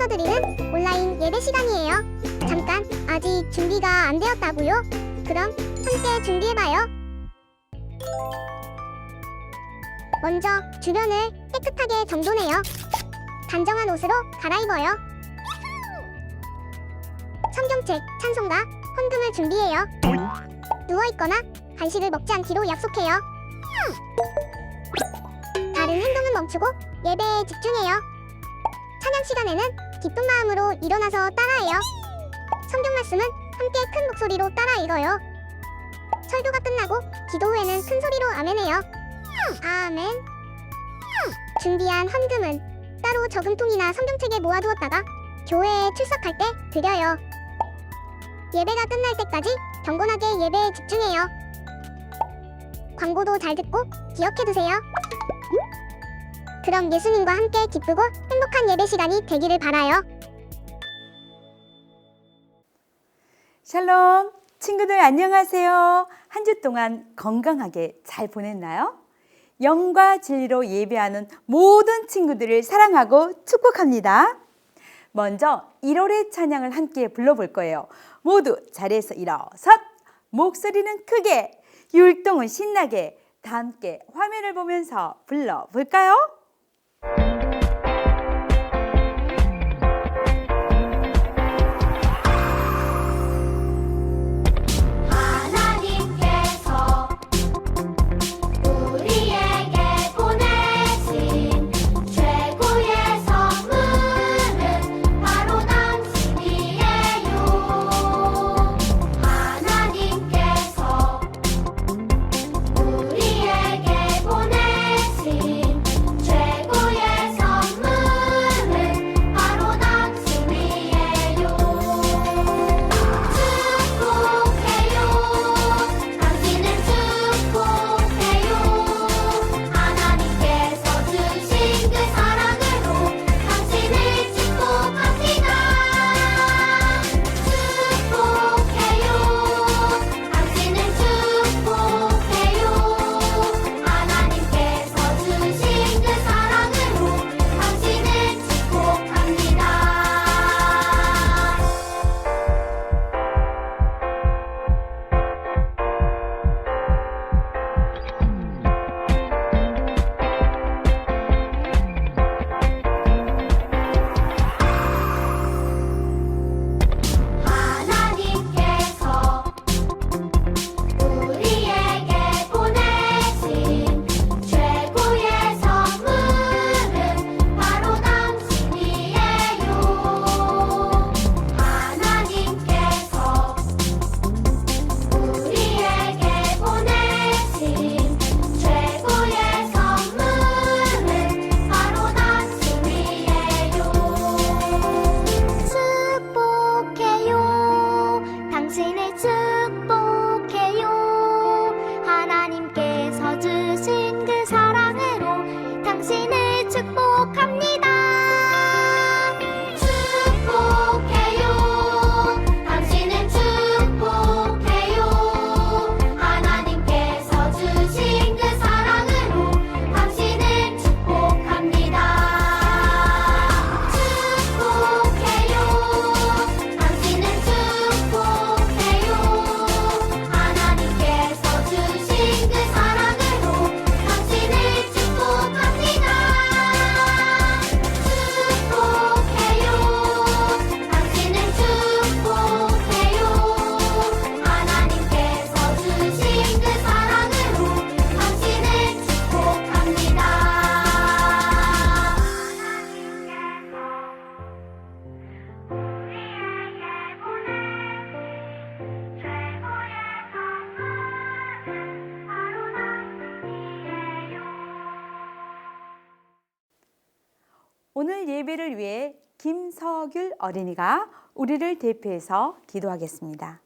드리는 온라인 예배 시간이에요. 잠깐, 아직 준비가 안 되었다고요? 그럼 함께 준비해봐요. 먼저 주변을 깨끗하게 정돈해요. 단정한 옷으로 갈아입어요. 성경책, 찬송가, 헌금을 준비해요. 누워있거나 간식을 먹지 않기로 약속해요. 다른 행동은 멈추고 예배에 집중해요. 찬양 시간에는 기쁜 마음으로 일어나서 따라해요. 성경 말씀은 함께 큰 목소리로 따라 읽어요. 설교가 끝나고 기도 후에는 큰 소리로 아멘해요. 아멘. 준비한 헌금은 따로 저금통이나 성경책에 모아두었다가 교회에 출석할 때 드려요. 예배가 끝날 때까지 경건하게 예배에 집중해요. 광고도 잘 듣고 기억해두세요. 그럼 예수님과 함께 기쁘고 행복한 예배 시간이 되기를 바라요. 샬롬! 친구들 안녕하세요. 한 주 동안 건강하게 잘 보냈나요? 영과 진리로 예배하는 모든 친구들을 사랑하고 축복합니다. 먼저 1월의 찬양을 함께 불러볼 거예요. 모두 자리에서 일어서 목소리는 크게, 율동은 신나게 다 함께 화면을 보면서 불러볼까요? 오늘 예배를 위해 김서귤 어린이가 우리를 대표해서 기도하겠습니다.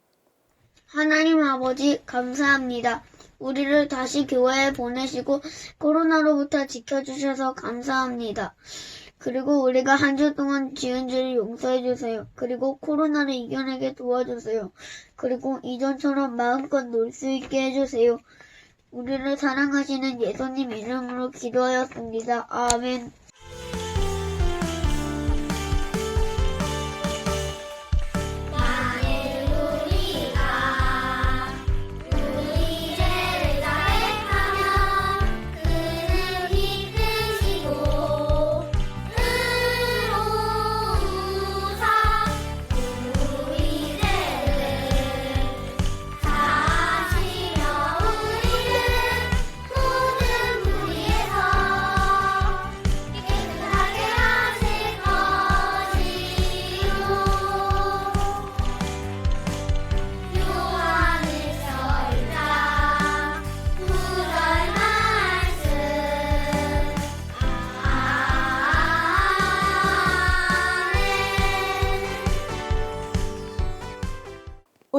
하나님 아버지 감사합니다. 우리를 다시 교회에 보내시고 코로나로부터 지켜주셔서 감사합니다. 그리고 우리가 한 주 동안 지은 죄를 용서해 주세요. 그리고 코로나를 이겨내게 도와주세요. 그리고 이전처럼 마음껏 놀 수 있게 해주세요. 우리를 사랑하시는 예수님 이름으로 기도하였습니다. 아멘.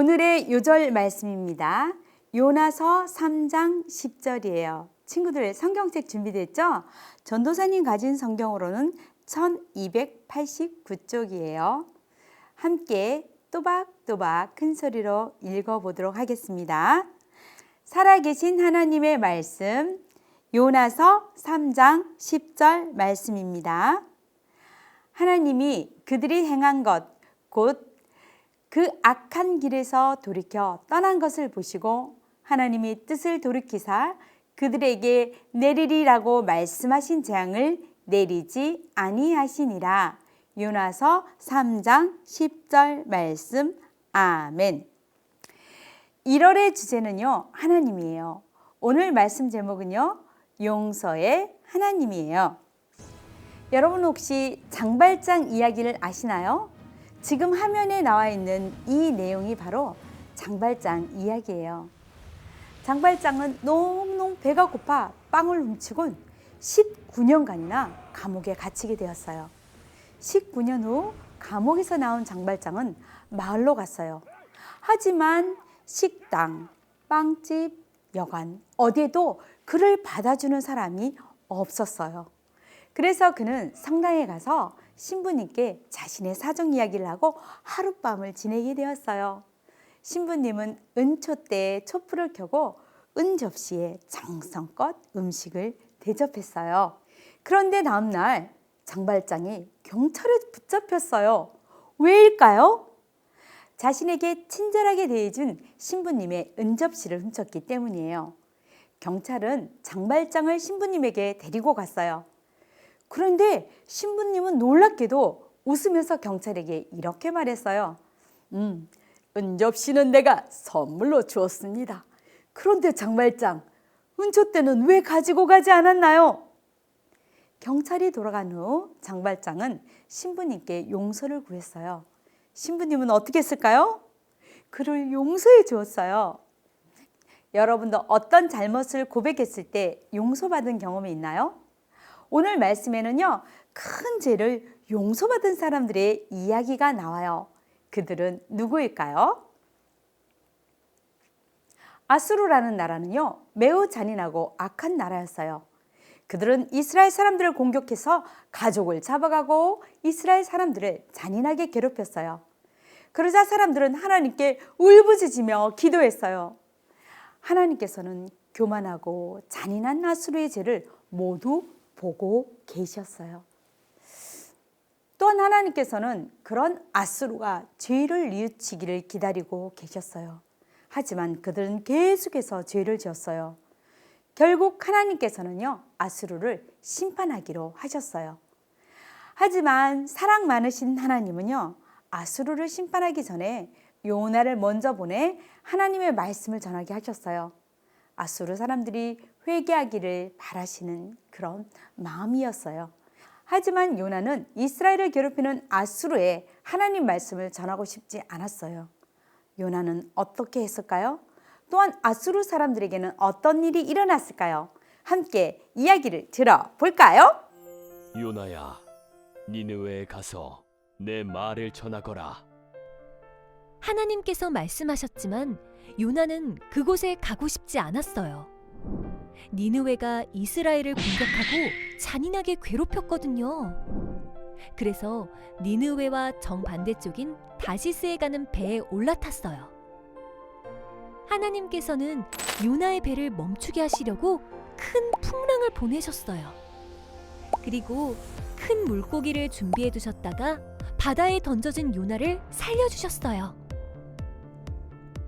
오늘의 요절 말씀입니다. 요나서 3장 10절이에요. 친구들 성경책 준비됐죠? 전도사님 가진 성경으로는 1289쪽이에요. 함께 또박또박 큰 소리로 읽어보도록 하겠습니다. 살아계신 하나님의 말씀, 요나서 3장 10절 말씀입니다. 하나님이 그들이 행한 것, 곧 그 악한 길에서 돌이켜 떠난 것을 보시고 하나님이 뜻을 돌이키사 그들에게 내리리라고 말씀하신 재앙을 내리지 아니하시니라. 요나서 3장 10절 말씀. 아멘. 1월의 주제는요, 하나님이에요. 오늘 말씀 제목은요, 용서의 하나님이에요. 여러분 혹시 장발장 이야기를 아시나요? 지금 화면에 나와 있는 이 내용이 바로 장발장 이야기예요. 장발장은 너무너무 배가 고파 빵을 훔치곤 19년간이나 감옥에 갇히게 되었어요. 19년 후 감옥에서 나온 장발장은 마을로 갔어요. 하지만 식당, 빵집, 여관 어디에도 그를 받아주는 사람이 없었어요. 그래서 그는 성당에 가서 신부님께 자신의 사정 이야기를 하고 하룻밤을 지내게 되었어요. 신부님은 은초대에 촛불을 켜고 은접시에 정성껏 음식을 대접했어요. 그런데 다음날 장발장이 경찰에 붙잡혔어요. 왜일까요? 자신에게 친절하게 대해준 신부님의 은접시를 훔쳤기 때문이에요. 경찰은 장발장을 신부님에게 데리고 갔어요. 그런데 신부님은 놀랍게도 웃으면서 경찰에게 이렇게 말했어요. 은접시는 내가 선물로 주었습니다. 그런데 장발장, 은초대는 왜 가지고 가지 않았나요? 경찰이 돌아간 후 장발장은 신부님께 용서를 구했어요. 신부님은 어떻게 했을까요? 그를 용서해 주었어요. 여러분도 어떤 잘못을 고백했을 때 용서받은 경험이 있나요? 오늘 말씀에는요, 큰 죄를 용서받은 사람들의 이야기가 나와요. 그들은 누구일까요? 아수르라는 나라는요, 매우 잔인하고 악한 나라였어요. 그들은 이스라엘 사람들을 공격해서 가족을 잡아가고 이스라엘 사람들을 잔인하게 괴롭혔어요. 그러자 사람들은 하나님께 울부짖으며 기도했어요. 하나님께서는 교만하고 잔인한 아수르의 죄를 모두 보고 계셨어요. 또한 하나님께서는 그런 아수르가 죄를 뉘우치기를 기다리고 계셨어요. 하지만 그들은 계속해서 죄를 지었어요. 결국 하나님께서는요, 아수르를 심판하기로 하셨어요. 하지만 사랑 많으신 하나님은요, 아수르를 심판하기 전에 요나를 먼저 보내 하나님의 말씀을 전하게 하셨어요. 아수르 사람들이 회개하기를 바라시는 그런 마음이었어요. 하지만 요나는 이스라엘을 괴롭히는 아수르에 하나님 말씀을 전하고 싶지 않았어요. 요나는 어떻게 했을까요? 또한 아수르 사람들에게는 어떤 일이 일어났을까요? 함께 이야기를 들어볼까요? 요나야, 니느웨에 가서 내 말을 전하거라. 하나님께서 말씀하셨지만 요나는 그곳에 가고 싶지 않았어요. 니느웨가 이스라엘을 공격하고 잔인하게 괴롭혔거든요. 그래서 니느웨와 정반대쪽인 다시스에 가는 배에 올라탔어요. 하나님께서는 요나의 배를 멈추게 하시려고 큰 풍랑을 보내셨어요. 그리고 큰 물고기를 준비해 두셨다가 바다에 던져진 요나를 살려주셨어요.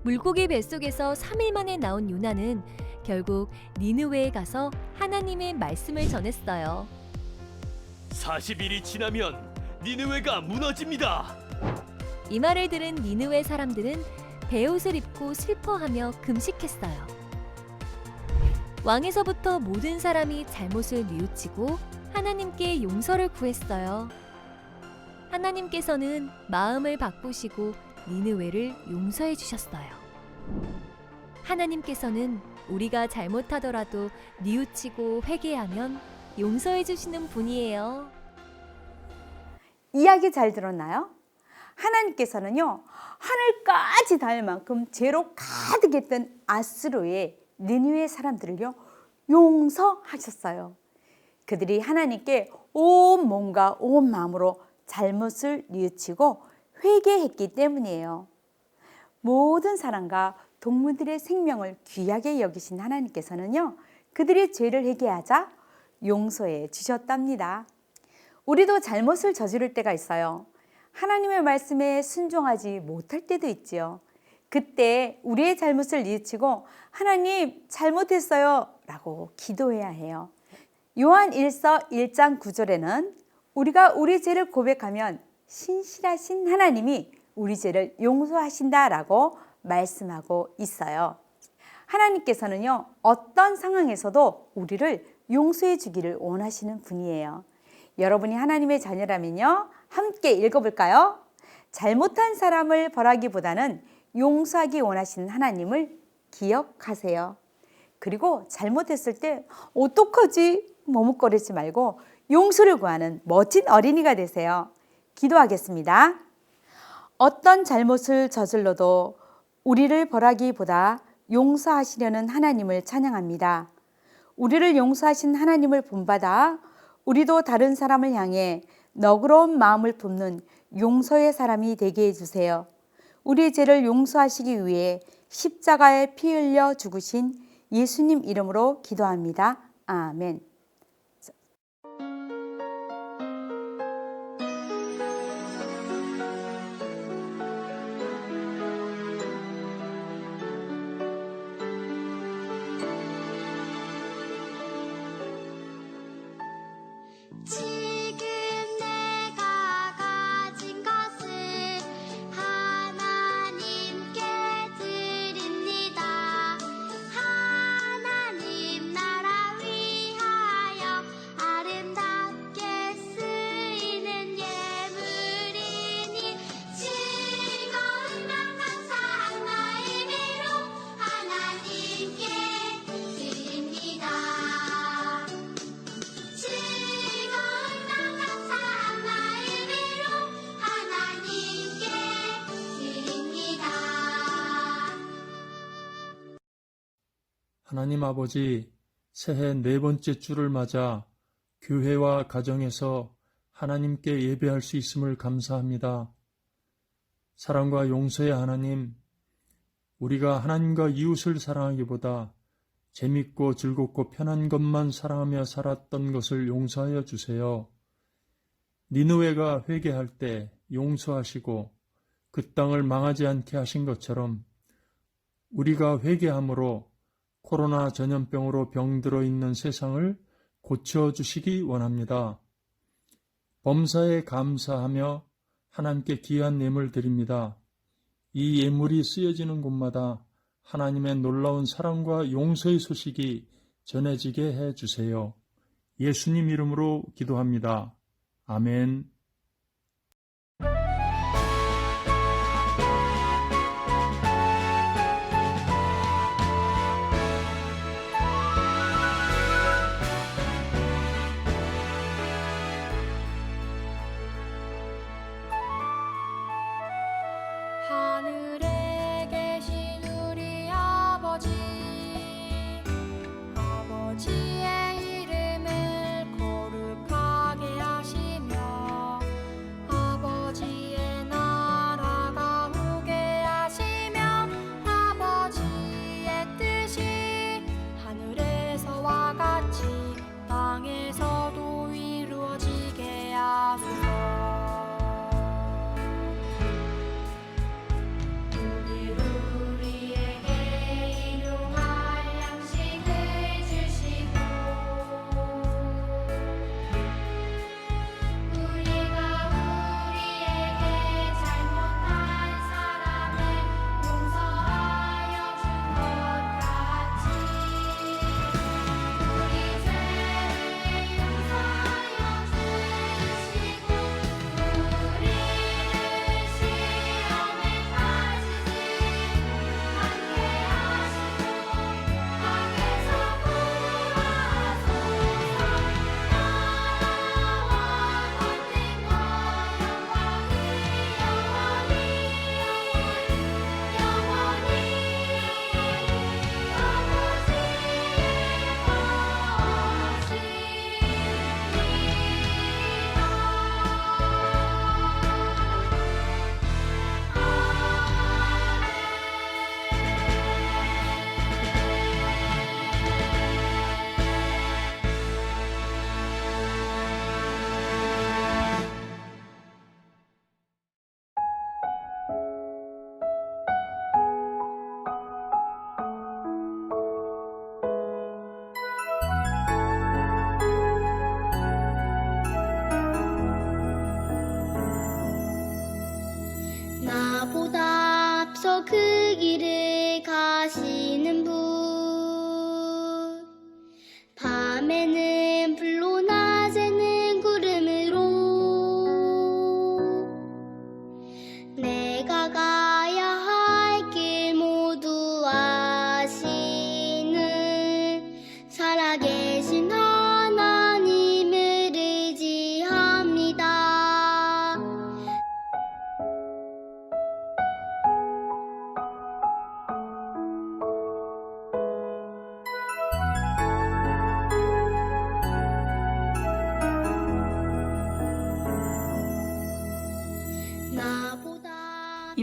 물고기 뱃속에서 3일 만에 나온 요나는 결국 니느웨에 가서 하나님의 말씀을 전했어요. 40일이 지나면 니느웨가 무너집니다. 이 말을 들은 니느웨 사람들은 베옷을 입고 슬퍼하며 금식했어요. 왕에서부터 모든 사람이 잘못을 뉘우치고 하나님께 용서를 구했어요. 하나님께서는 마음을 바꾸시고 니느웨를 용서해 주셨어요. 하나님께서는 우리가 잘못하더라도 뉘우치고 회개하면 용서해 주시는 분이에요. 이야기 잘 들었나요? 하나님께서는요, 하늘까지 닿을 만큼 죄로 가득했던 아수르의 니느웨 사람들을요 용서하셨어요. 그들이 하나님께 온 몸과 온 마음으로 잘못을 뉘우치고 회개했기 때문이에요. 모든 사람과 동물들의 생명을 귀하게 여기신 하나님께서는요 그들의 죄를 회개하자 용서해 주셨답니다. 우리도 잘못을 저지를 때가 있어요. 하나님의 말씀에 순종하지 못할 때도 있지요. 그때 우리의 잘못을 뉘우치고 하나님 잘못했어요 라고 기도해야 해요. 요한 1서 1장 9절에는 우리가 우리 죄를 고백하면 신실하신 하나님이 우리 죄를 용서하신다라고 말씀하고 있어요. 하나님께서는요 어떤 상황에서도 우리를 용서해 주기를 원하시는 분이에요. 여러분이 하나님의 자녀라면요 함께 읽어볼까요? 잘못한 사람을 벌하기보다는 용서하기 원하시는 하나님을 기억하세요. 그리고 잘못했을 때 어떡하지? 머뭇거리지 말고 용서를 구하는 멋진 어린이가 되세요. 기도하겠습니다. 어떤 잘못을 저질러도 우리를 벌하기보다 용서하시려는 하나님을 찬양합니다. 우리를 용서하신 하나님을 본받아 우리도 다른 사람을 향해 너그러운 마음을 품는 용서의 사람이 되게 해주세요. 우리의 죄를 용서하시기 위해 십자가에 피 흘려 죽으신 예수님 이름으로 기도합니다. 아멘. 지금 내가 가진 것을 하나님께 드립니다. 하나님 나라 위하여 아름답게 쓰이는 예물이니 즐거운 맘 감사한 마음으로 하나님께 드립니다. 즐거운 맘 감사한 마음으로 하나님께 드립니다. 하나님 아버지, 새해 네 번째 주를 맞아 교회와 가정에서 하나님께 예배할 수 있음을 감사합니다. 사랑과 용서의 하나님, 우리가 하나님과 이웃을 사랑하기보다 재밌고 즐겁고 편한 것만 사랑하며 살았던 것을 용서하여 주세요. 니느웨가 회개할 때 용서하시고 그 땅을 망하지 않게 하신 것처럼 우리가 회개함으로 코로나 전염병으로 병들어 있는 세상을 고쳐주시기 원합니다. 범사에 감사하며 하나님께 귀한 예물 드립니다. 이 예물이 쓰여지는 곳마다 하나님의 놀라운 사랑과 용서의 소식이 전해지게 해주세요. 예수님 이름으로 기도합니다. 아멘. 하늘에 계신 우리 아버지, 아버지의 이름을 거룩하게 하시며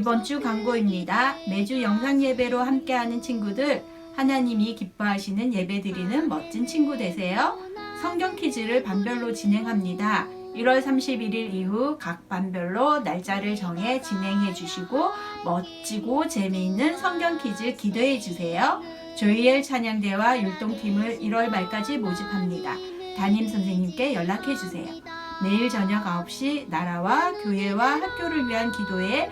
이번 주 광고입니다. 매주 영상 예배로 함께하는 친구들, 하나님이 기뻐하시는 예배 드리는 멋진 친구 되세요. 성경 퀴즈를 반별로 진행합니다. 1월 31일 이후 각 반별로 날짜를 정해 진행해 주시고 멋지고 재미있는 성경 퀴즈 기대해 주세요. 조이엘 찬양대와 율동팀을 1월 말까지 모집합니다. 담임 선생님께 연락해 주세요. 내일 저녁 9시 나라와 교회와 학교를 위한 기도에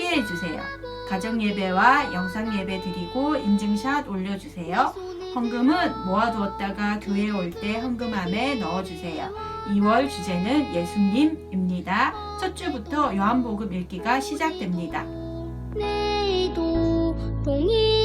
함께 해주세요. 가정예배와 영상예배 드리고 인증샷 올려주세요. 헌금은 모아두었다가 교회에 올 때 헌금함에 넣어주세요. 2월 주제는 예수님입니다. 첫 주부터 요한복음 읽기가 시작됩니다. 내일도 종이